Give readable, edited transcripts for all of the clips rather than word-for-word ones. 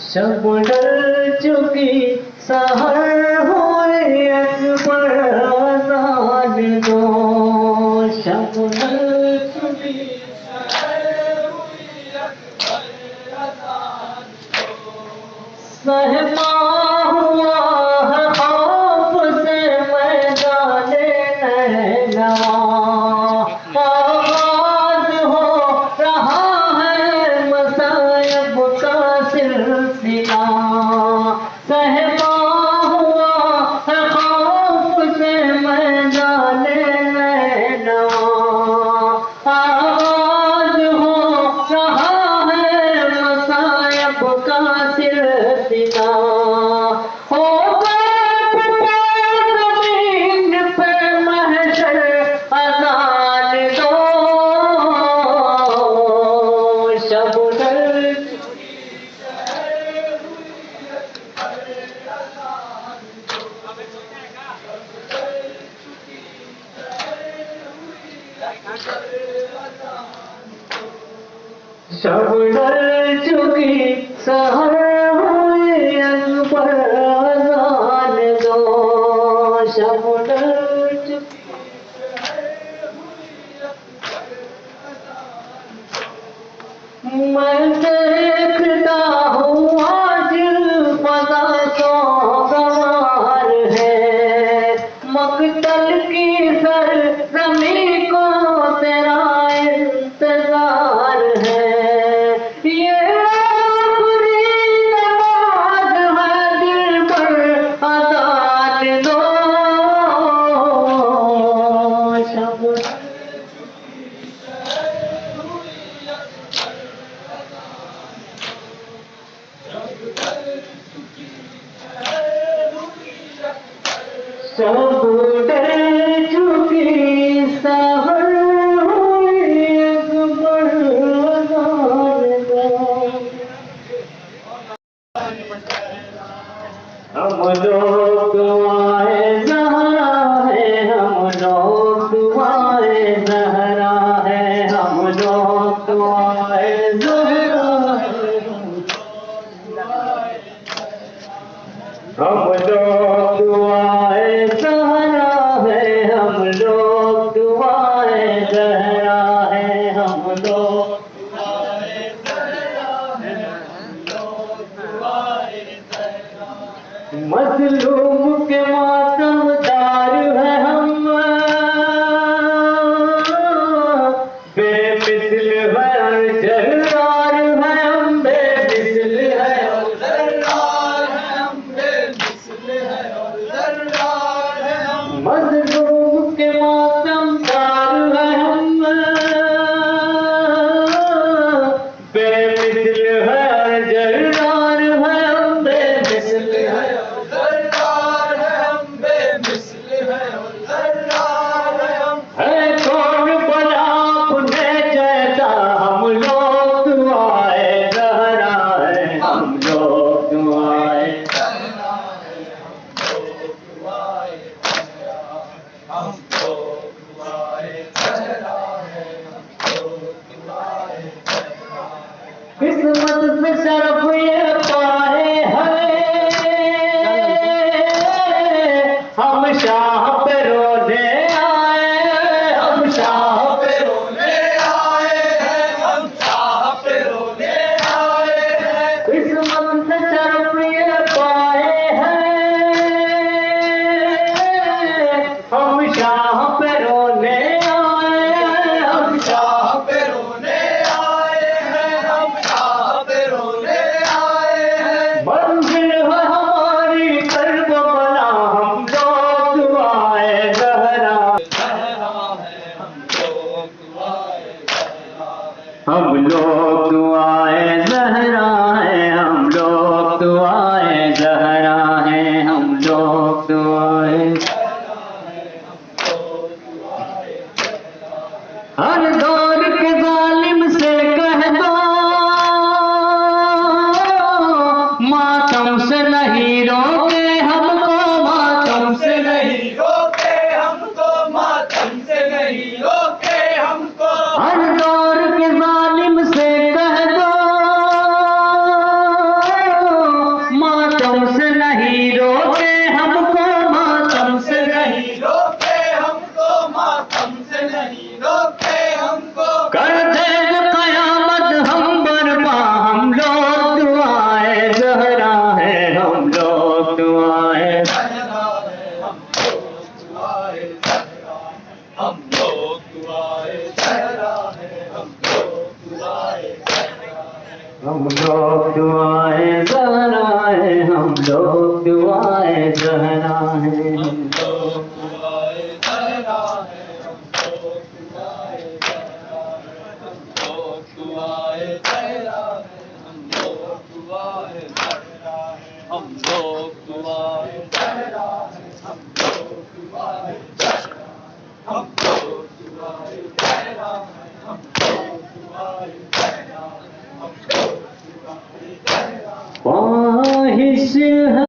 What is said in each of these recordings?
शब डल चुकी सहर हुई अकबर अज़ान दो। शब डल चुकी सहर हुई अकबर अज़ान दो। सहमा हुआ है खौफ से मैदाने नैनवा। आगाज़ हो रहा है मसायब का सिलसिला। सहमा हुआ है खौफ से मैदाने नैनवा। आगाज़ हो रहा है मसायब का सिलसिला। होगा ज़मीन पे महशर अज़ान दो। शब डल शब डल चुकी सहर हुई अकबर अज़ान दो। शब डल चुकी मैं देखता हूँ आज फज़ा सोगवार है। मक़तल की सरज़मीं को तेरा इंतज़ार है। ये आखिरी नमाज़ है दिल पर अज़ान दो। शब शब डल चुकी सहर हुई अकबर अज़ान दो। हम लोग दुआए ज़हरा है। हम लोग दुआए ज़हरा है। हम लोग दुआए ज़हरा है। हम लोग दुआए ज़हरा है। हम लोग दुआए ज़हरा है। हम लोग दुआए ज़हरा है। हम लोग दुआए ज़हरा है। मज़लूम के मातमदार है हम। बेमिसल है और जर्रार है हम। बेमिसल है और जर्रार है हम। बेमिसल है और जर्रार है हम। मज़लूम के मातमदार है हम। बेमिसल है और जर्रार है हम। बेमिसल है और जर्रार है हम। बेमिसल है और जर्रार है हम। है कौन बना अपने जैसा। हम लोग दुआए ज़हरा है। हम लोग दुआए ज़हरा है। हम लोग दुआए ज़हरा है। हम लोग दुआए ज़हरा है। किस्मत से शरफ ये पाए लोग दुआएं ज़हरा हैं, हम लोग दुआए ज़हरा है, हम लोग दुआए ज़हरा है, हम लोग दुआए ज़हरा है, हम लोग दुआए ज़हरा है, हम लोग दुआए ज़हरा है, हम लोग दुआए ज़हरा है, हम लोग दुआए ज़हरा है, हम लोग दुआए ज़हरा है, हम लोग दुआए ज़हरा है। ख्वाहिश है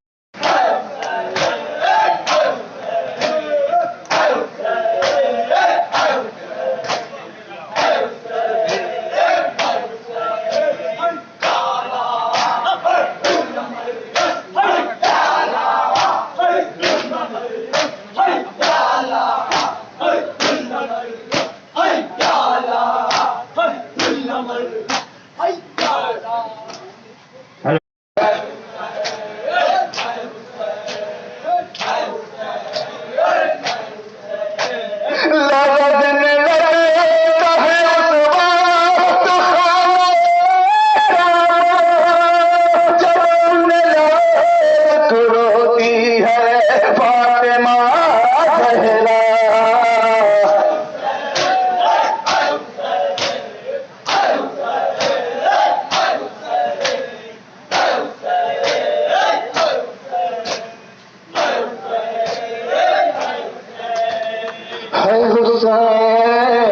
हुसैन